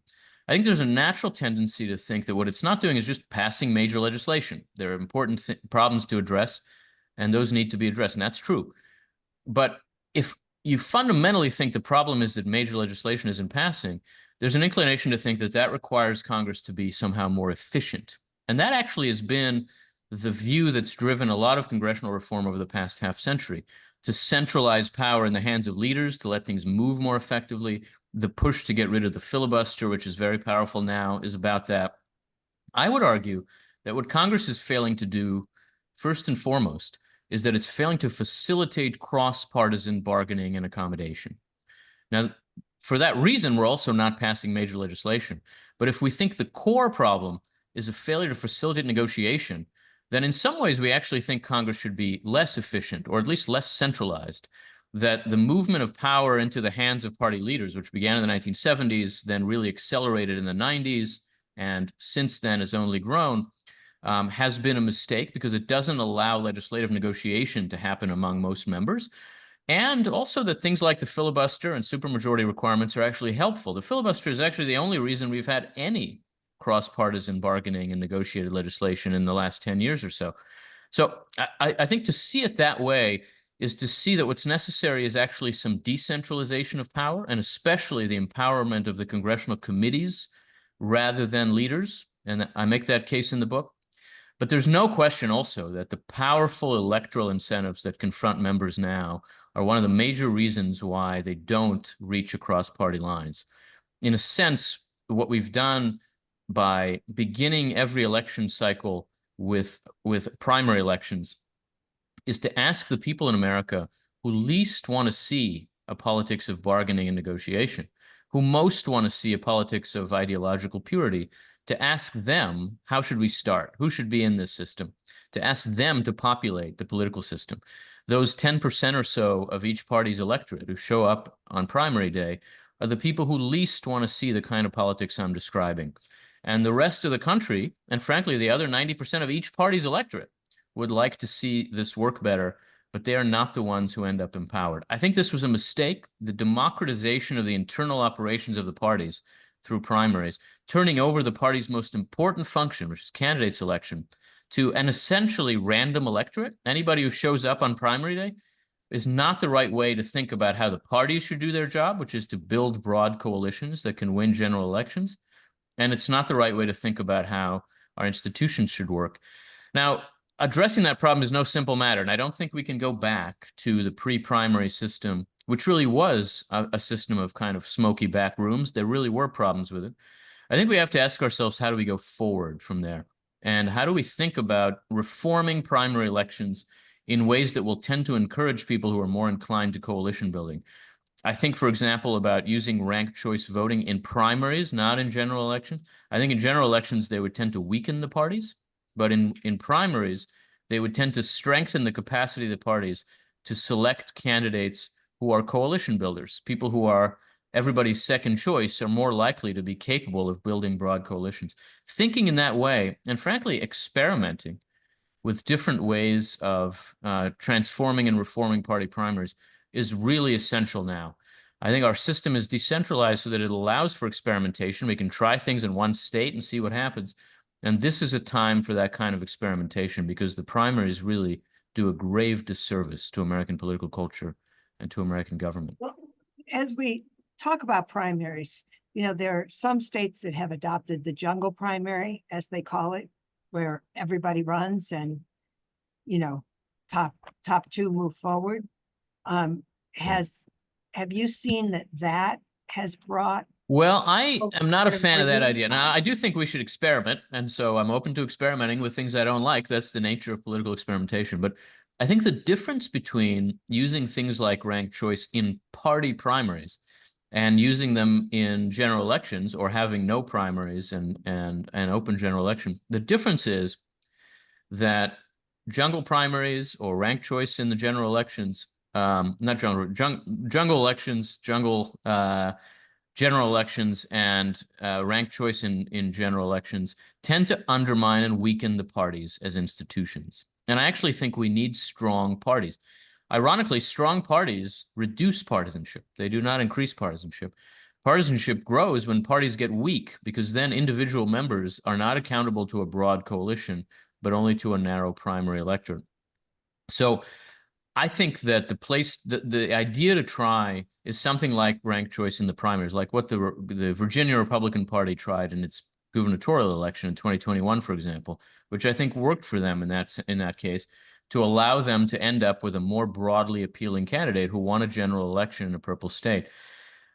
I think there's a natural tendency to think that what it's not doing is just passing major legislation. There are important problems to address, and those need to be addressed, and that's true. But if you fundamentally think the problem is that major legislation isn't passing, there's an inclination to think that that requires Congress to be somehow more efficient. And that actually has been the view that's driven a lot of congressional reform over the past half century, to centralize power in the hands of leaders, to let things move more effectively. The push to get rid of the filibuster, which is very powerful now, is about that. I would argue that what Congress is failing to do, first and foremost, is that it's failing to facilitate cross-partisan bargaining and accommodation. Now, for that reason, we're also not passing major legislation. But if we think the core problem is a failure to facilitate negotiation, then in some ways we actually think Congress should be less efficient, or at least less centralized, that the movement of power into the hands of party leaders, which began in the 1970s, then really accelerated in the 90s, and since then has only grown, has been a mistake because it doesn't allow legislative negotiation to happen among most members. And also that things like the filibuster and supermajority requirements are actually helpful. The filibuster is actually the only reason we've had any cross-partisan bargaining and negotiated legislation in the last 10 years or so. So I think to see it that way is to see that what's necessary is actually some decentralization of power, and especially the empowerment of the congressional committees rather than leaders. And I make that case in the book. But there's no question also that the powerful electoral incentives that confront members now are one of the major reasons why they don't reach across party lines. In a sense, what we've done by beginning every election cycle with primary elections is to ask the people in America who least want to see a politics of bargaining and negotiation, who most want to see a politics of ideological purity, to ask them, how should we start? Who should be in this system? To ask them to populate the political system. Those 10% or so of each party's electorate who show up on primary day are the people who least want to see the kind of politics I'm describing. And the rest of the country, and frankly, the other 90% of each party's electorate, would like to see this work better, but they are not the ones who end up empowered. I think this was a mistake. The democratization of the internal operations of the parties through primaries, turning over the party's most important function, which is candidate selection, to an essentially random electorate. Anybody who shows up on primary day is not the right way to think about how the parties should do their job, which is to build broad coalitions that can win general elections. And it's not the right way to think about how our institutions should work. Now, addressing that problem is no simple matter, and I don't think we can go back to the pre-primary system, which really was a system of kind of smoky back rooms. There really were problems with it. I think we have to ask ourselves, how do we go forward from there? And how do we think about reforming primary elections in ways that will tend to encourage people who are more inclined to coalition building? I think, for example, about using ranked choice voting in primaries, not in general elections. I think in general elections, they would tend to weaken the parties, but in primaries, they would tend to strengthen the capacity of the parties to select candidates who are coalition builders. People who are everybody's second choice are more likely to be capable of building broad coalitions. Thinking in that way, and frankly, experimenting with different ways of transforming and reforming party primaries is really essential now. I think our system is decentralized so that it allows for experimentation. We can try things in one state and see what happens. And this is a time for that kind of experimentation, because the primaries really do a grave disservice to American political culture and to American government. Well, as we talk about primaries, there are some states that have adopted the jungle primary, as they call it, where everybody runs and, top two move forward. Have you seen that has brought Well, I Folks am not a that fan are of that doing idea. Now, I do think we should experiment, and so I'm open to experimenting with things I don't like. That's the nature of political experimentation. But I think the difference between using things like ranked choice in party primaries and using them in general elections or having no primaries and an open general election, the difference is that jungle primaries or ranked choice in the general elections, not jungle elections, general elections and ranked choice in general elections tend to undermine and weaken the parties as institutions. And I actually think we need strong parties. Ironically, strong parties reduce partisanship. They do not increase partisanship. Partisanship grows when parties get weak because then individual members are not accountable to a broad coalition, but only to a narrow primary electorate. So I think that the idea to try is something like ranked choice in the primaries, like what the Virginia Republican Party tried in its gubernatorial election in 2021, for example, which I think worked for them in that case, to allow them to end up with a more broadly appealing candidate who won a general election in a purple state.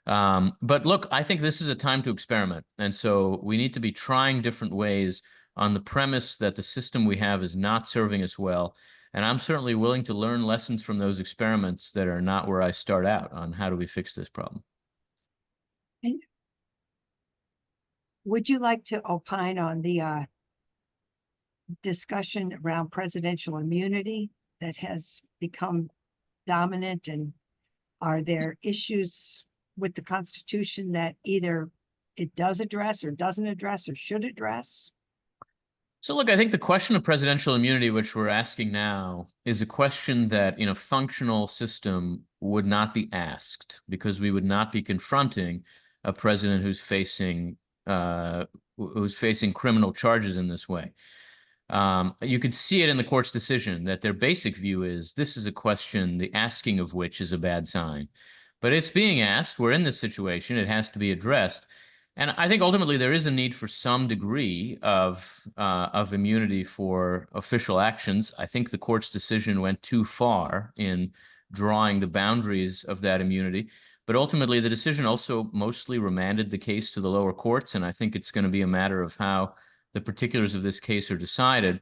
But look, I think this is a time to experiment, and so we need to be trying different ways on the premise that the system we have is not serving us well. And I'm certainly willing to learn lessons from those experiments that are not where I start out on how do we fix this problem. And would you like to opine on the discussion around presidential immunity that has become dominant? And are there issues with the Constitution that either it does address or doesn't address or should address? So look, I think the question of presidential immunity, which we're asking now, is a question that in a functional system would not be asked because we would not be confronting a president who's facing criminal charges in this way. You could see it in the court's decision that their basic view is this is a question, the asking of which is a bad sign. But it's being asked, we're in this situation, it has to be addressed. And I think ultimately there is a need for some degree of immunity for official actions. I think the court's decision went too far in drawing the boundaries of that immunity. But ultimately, the decision also mostly remanded the case to the lower courts, and I think it's going to be a matter of how the particulars of this case are decided.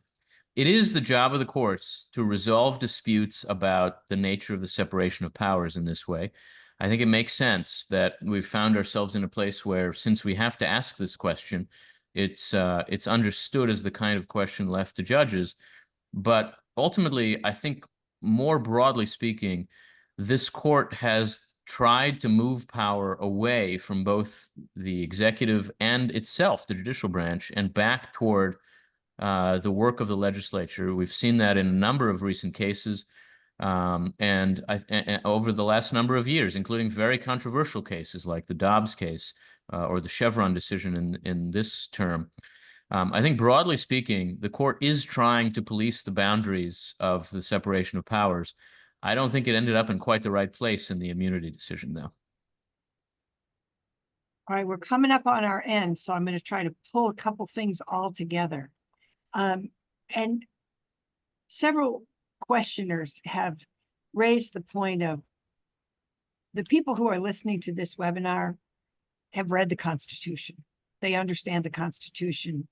It is the job of the courts to resolve disputes about the nature of the separation of powers in this way. I think it makes sense that we've found ourselves in a place where, since we have to ask this question, it's understood as the kind of question left to judges. But ultimately, I think more broadly speaking, this court has tried to move power away from both the executive and itself, the judicial branch, and back toward the work of the legislature. We've seen that in a number of recent cases, and over the last number of years, including very controversial cases like the Dobbs case or the Chevron decision in this term. I think broadly speaking, the court is trying to police the boundaries of the separation of powers. I don't think it ended up in quite the right place in the immunity decision, though. All right, we're coming up on our end, so I'm going to try to pull a couple things all together. And several questioners have raised the point of the people who are listening to this webinar have read the Constitution. They understand the Constitution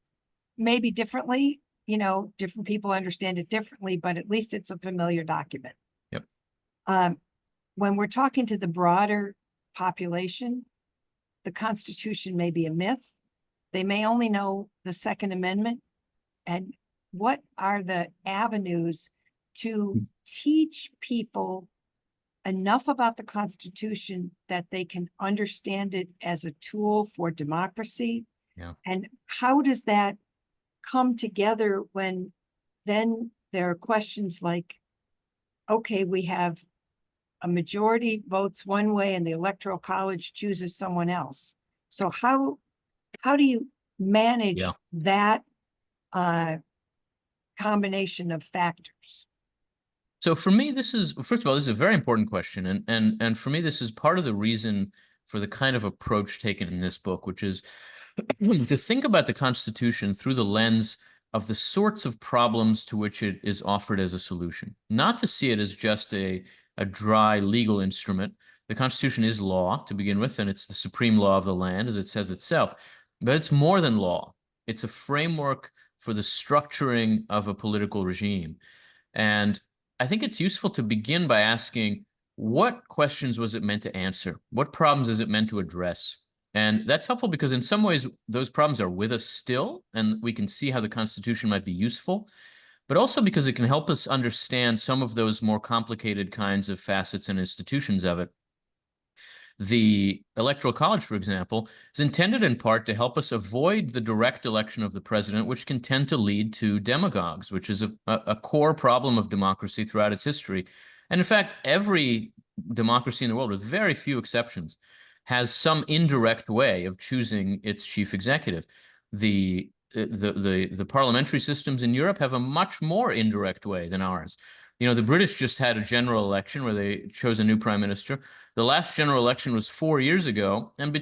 maybe differently. You know, different people understand it differently, but at least it's a familiar document. Yep. When we're talking to the broader population, the Constitution may be a myth. They may only know the Second Amendment. And what are the avenues to teach people enough about the Constitution that they can understand it as a tool for democracy? Yeah. And how does that come together when then there are questions like, okay, we have a majority votes one way and the Electoral College chooses someone else. So how do you manage that combination of factors? So for me, first of all, this is a very important question. And for me, this is part of the reason for the kind of approach taken in this book, which is to think about the Constitution through the lens of the sorts of problems to which it is offered as a solution, not to see it as just a dry legal instrument The Constitution is law to begin with, and it's the supreme law of the land, as it says itself. But it's more than law. It's a framework for the structuring of a political regime. And I think it's useful to begin by asking, what questions was it meant to answer? What problems is it meant to address? And that's helpful because in some ways, those problems are with us still, and we can see how the Constitution might be useful, but also because it can help us understand some of those more complicated kinds of facets and institutions of it. The Electoral College, for example, is intended in part to help us avoid the direct election of the president, which can tend to lead to demagogues, which is a core problem of democracy throughout its history. And in fact, every democracy in the world, with very few exceptions, has some indirect way of choosing its chief executive. The parliamentary systems in Europe have a much more indirect way than ours. You know, the British just had a general election where they chose a new prime minister. The last general election was 4 years ago, and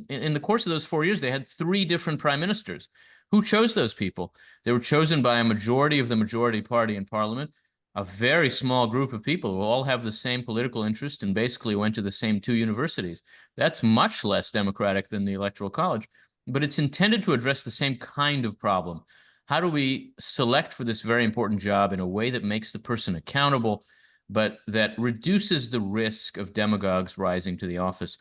in the course of those 4 years, they had 3 different prime ministers. Who chose those people? They were chosen by a majority of the majority party in parliament, a very small group of people who all have the same political interest and basically went to the same 2 universities. That's much less democratic than the Electoral College, but it's intended to address the same kind of problem. How do we select for this very important job in a way that makes the person accountable, but that reduces the risk of demagogues rising to the office?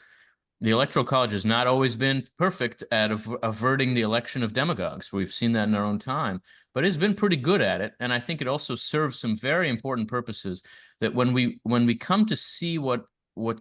The Electoral College has not always been perfect at averting the election of demagogues. We've seen that in our own time, but it's been pretty good at it. And I think it also serves some very important purposes that when we come to see what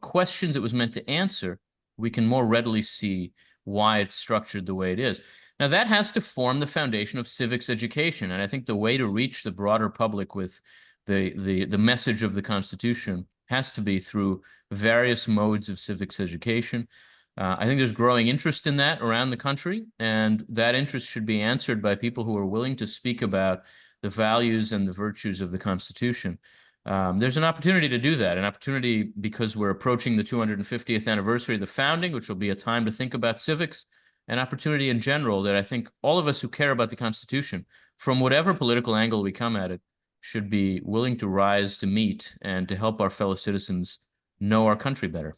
questions it was meant to answer, we can more readily see why it's structured the way it is. Now, that has to form the foundation of civics education. And I think the way to reach the broader public with the message of the Constitution has to be through various modes of civics education. I think there's growing interest in that around the country, and that interest should be answered by people who are willing to speak about the values and the virtues of the Constitution. There's an opportunity to do that, an opportunity because we're approaching the 250th anniversary of the founding, which will be a time to think about civics, an opportunity in general that I think all of us who care about the Constitution, from whatever political angle we come at it, should be willing to rise to meet and to help our fellow citizens know our country better.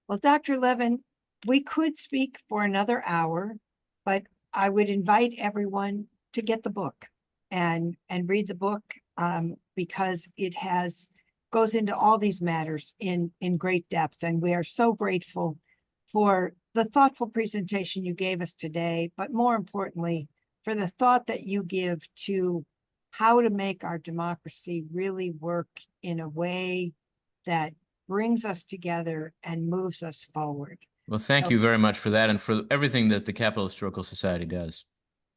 Well, Dr. Levin, we could speak for another hour, but I would invite everyone to get the book and read the book because it goes into all these matters in great depth. And we are so grateful for the thoughtful presentation you gave us today, but more importantly, for the thought that you give to how to make our democracy really work in a way that brings us together and moves us forward. Well, thank you very much for that and for everything that the Capital Historical Society does.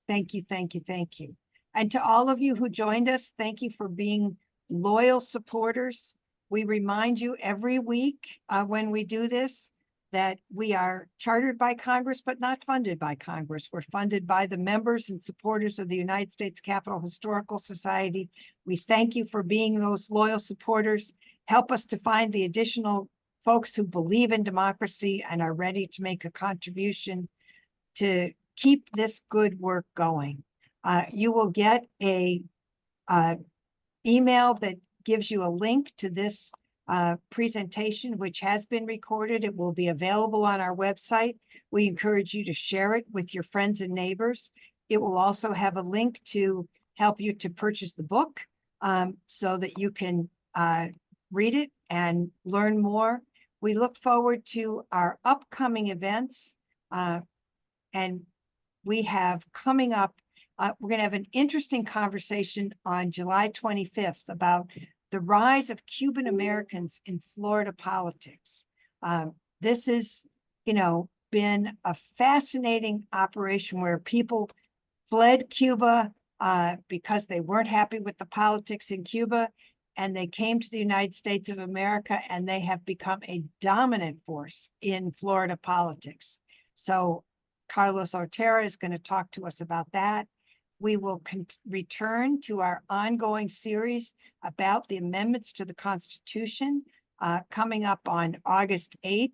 Thank you, thank you, thank you. And to all of you who joined us, thank you for being loyal supporters. We remind you every week when we do this that we are chartered by Congress, but not funded by Congress. We're funded by the members and supporters of the United States Capitol Historical Society. We thank you for being those loyal supporters. Help us to find the additional folks who believe in democracy and are ready to make a contribution to keep this good work going. You will get a email that gives you a link to this presentation, which has been recorded. It will be available on our website. We encourage you to share it with your friends and neighbors. It will also have a link to help you to purchase the book so that you can read it and learn more. We look forward to our upcoming events. And we have coming up, we're going to have an interesting conversation on July 25th about the rise of Cuban Americans in Florida politics. This has, been a fascinating operation where people fled Cuba because they weren't happy with the politics in Cuba, and they came to the United States of America, and they have become a dominant force in Florida politics. So Carlos Ortega is going to talk to us about that. We will return to our ongoing series about the amendments to the Constitution coming up on August 8th,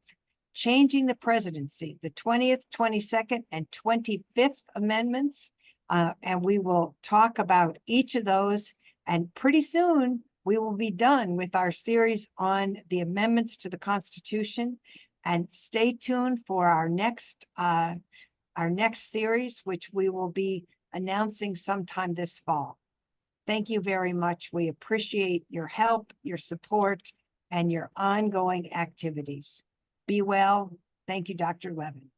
changing the presidency, the 20th, 22nd, and 25th amendments. And we will talk about each of those. And pretty soon, we will be done with our series on the amendments to the Constitution. And stay tuned for our next series, which we will be announcing sometime this fall. Thank you very much. We appreciate your help, your support, and your ongoing activities. Be well. Thank you, Dr. Levin.